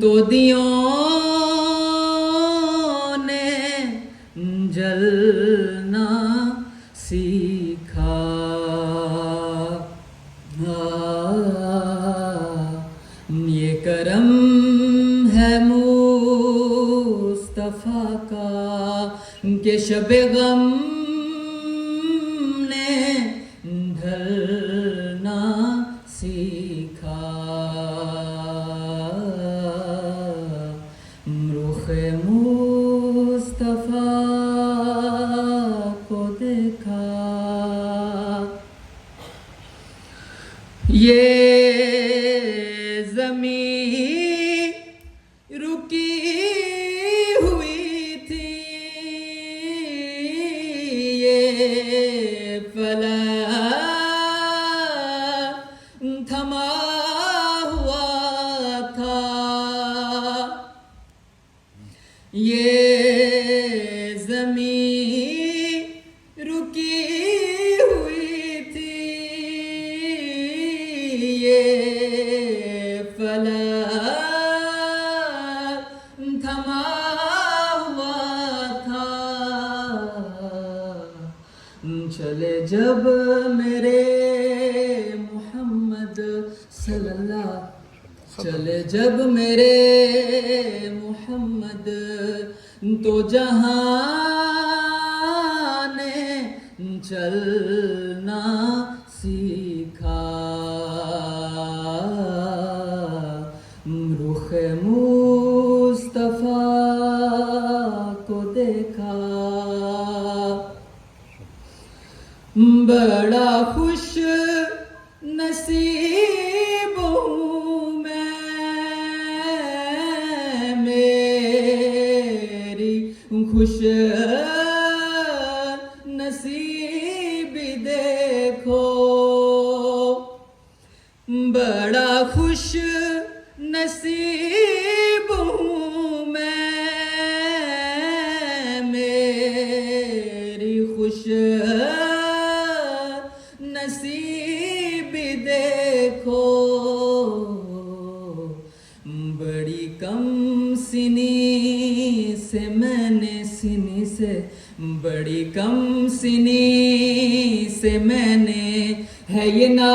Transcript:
तो दियों ने जलना सीखा। ये करम है मुस्तफ़ा का कि शब गम ने ढलना सीखा। रुख़े मुस्तफ़ा को देखा। ये ज़मीं रुकी हुई थी, ये फलक थमा हुआ था। ये ज़मीं रुकी हुई थी, ये फलक थमा हुआ था। चले जब मेरे मोहम्मद सल्लल्लाहु, चले जब मेरे मोहम्मद तो जहां ने चलना सीखा। रुख़े मुस्तफ़ा को देखा। बड़ा खुश नसीब हूँ मैं, मेरी खुश नसीबी देखो। बड़ा खुश नसीब हूँ मैं, मेरी खुश नसीबी देखो। बड़ी कम सिनी से मैंने सिनी से, बड़ी कम सिनी से मैंने है ये ना